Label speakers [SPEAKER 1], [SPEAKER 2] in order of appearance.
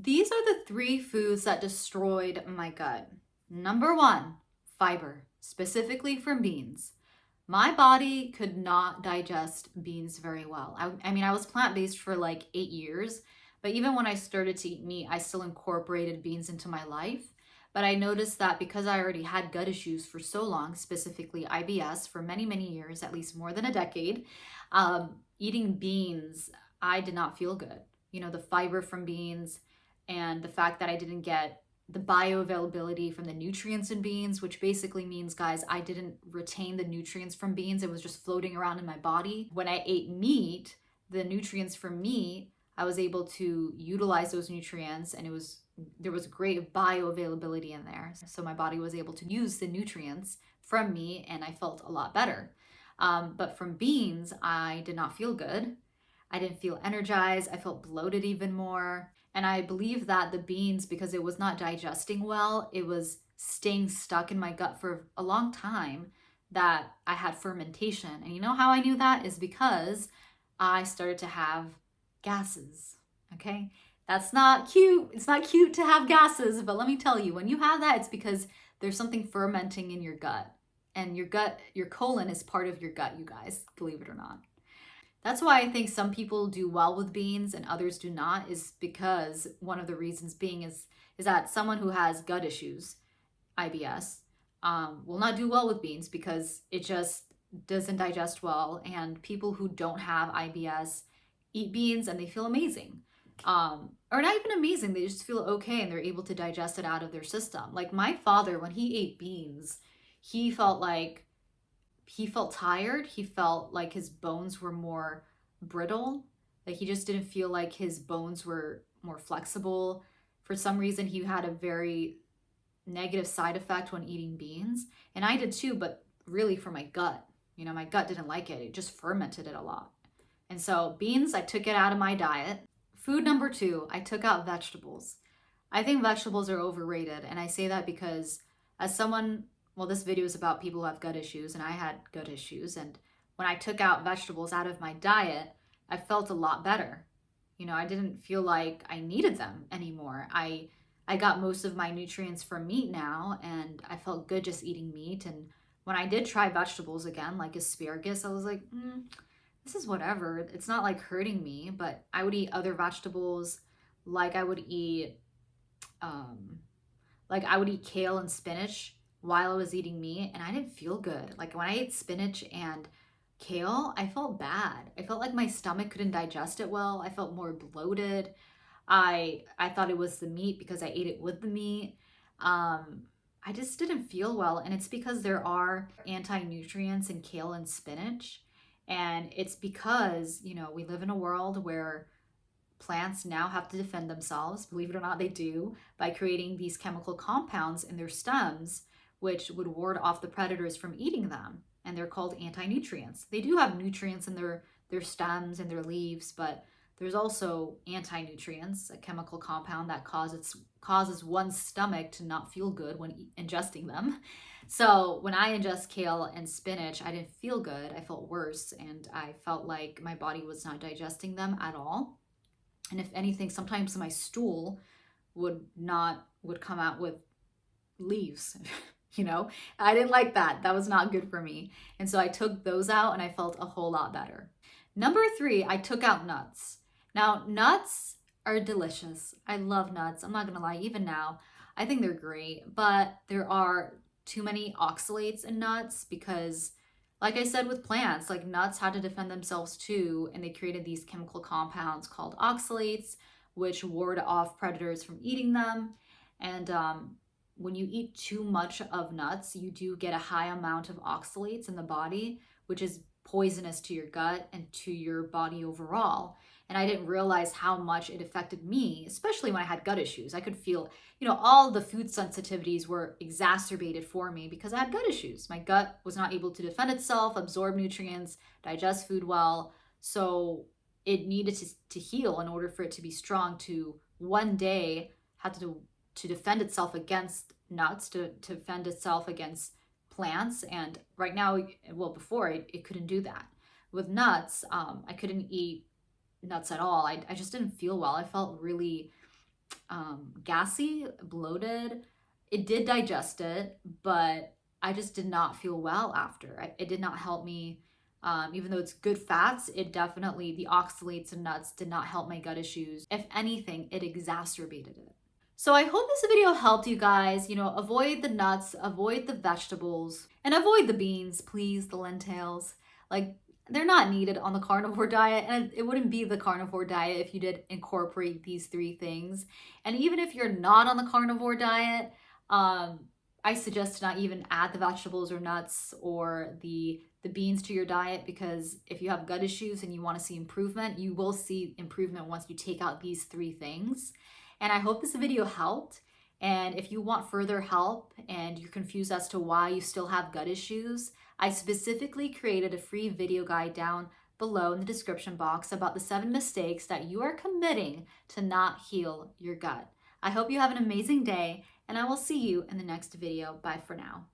[SPEAKER 1] These are the 3 foods that destroyed my gut. Number 1, fiber, specifically from beans. My body could not digest beans very well. I mean, I was plant-based for like 8 years, but even when I started to eat meat, I still incorporated beans into my life. But I noticed that because I already had gut issues for so long, specifically IBS for many, many years, at least more than a decade, eating beans, I did not feel good. You know, the fiber from beans and the fact that I didn't get the bioavailability from the nutrients in beans, which basically means, guys, I didn't retain the nutrients from beans. It was just floating around in my body. When I ate meat, the nutrients from meat, I was able to utilize those nutrients, and there was great bioavailability in there. So my body was able to use the nutrients from meat, and I felt a lot better. But from beans, I did not feel good. I didn't feel energized. I felt bloated even more. And I believe that the beans, because it was not digesting well, it was staying stuck in my gut for a long time, that I had fermentation. And you know how I knew that is because I started to have gases. Okay? That's not cute. It's not cute to have gases, but let me tell you, when you have that, it's because there's something fermenting in your gut. And your gut, your colon is part of your gut, you guys, believe it or not. That's why I think some people do well with beans and others do not, is because one of the reasons being is that someone who has gut issues, IBS, will not do well with beans because it just doesn't digest well. And people who don't have IBS eat beans and they feel amazing. Or not even amazing, they just feel okay and they're able to digest it out of their system. Like my father, when he ate beans, he felt tired. He felt like his bones were more brittle. Like he just didn't feel like his bones were more flexible. For some reason, he had a very negative side effect when eating beans. And I did too, but really for my gut. You know, my gut didn't like it. It just fermented it a lot. And so beans, I took it out of my diet. Food number 2, I took out vegetables. I think vegetables are overrated. And I say that because as someone, well, this video is about people who have gut issues, and I had gut issues. And when I took out vegetables out of my diet, I felt a lot better. You know, I didn't feel like I needed them anymore. I got most of my nutrients from meat now, and I felt good just eating meat. And when I did try vegetables again, like asparagus, I was like, this is whatever. It's not like hurting me, but I would eat other vegetables, like I would eat kale and spinach while I was eating meat, and I didn't feel good. Like when I ate spinach and kale, I felt bad. I felt like my stomach couldn't digest it well. I felt more bloated. I thought it was the meat because I ate it with the meat. I just didn't feel well, and it's because there are anti-nutrients in kale and spinach. And it's because, you know, we live in a world where plants now have to defend themselves, believe it or not, they do, by creating these chemical compounds in their stems, which would ward off the predators from eating them. And they're called anti-nutrients. They do have nutrients in their stems and their leaves, but there's also anti-nutrients, a chemical compound that causes one's stomach to not feel good when ingesting them. So when I ingest kale and spinach, I didn't feel good. I felt worse, and I felt like my body was not digesting them at all. And if anything, sometimes my stool would come out with leaves. You know, I didn't like that. That was not good for me. And so I took those out and I felt a whole lot better. Number 3, I took out nuts. Now, nuts are delicious. I love nuts. I'm not going to lie, even now, I think they're great, but there are too many oxalates in nuts because, like I said with plants, like nuts had to defend themselves too, and they created these chemical compounds called oxalates, which ward off predators from eating them. And when you eat too much of nuts, you do get a high amount of oxalates in the body, which is poisonous to your gut and to your body overall. And I didn't realize how much it affected me, especially when I had gut issues. I could feel, you know, all the food sensitivities were exacerbated for me because I had gut issues. My gut was not able to defend itself, absorb nutrients, digest food well. So it needed to heal in order for it to be strong to one day have to defend itself against nuts, to defend itself against plants. And right now, well, before it couldn't do that. With nuts, I couldn't eat nuts at all. I just didn't feel well. I felt really gassy, bloated. It did digest it, but I just did not feel well after. It did not help me. Even though it's good fats, it definitely, the oxalates and nuts did not help my gut issues. If anything, it exacerbated it. So I hope this video helped you guys, avoid the nuts, avoid the vegetables, and avoid the beans, please, the lentils. Like, they're not needed on the carnivore diet, and it wouldn't be the carnivore diet if you did incorporate these 3 things. And even if you're not on the carnivore diet, I suggest to not even add the vegetables or nuts or the beans to your diet, because if you have gut issues and you want to see improvement, you will see improvement once you take out these 3 things. And I hope this video helped. And if you want further help and you're confused as to why you still have gut issues, I specifically created a free video guide down below in the description box about the 7 mistakes that you are committing to not heal your gut. I hope you have an amazing day, and I will see you in the next video. Bye for now.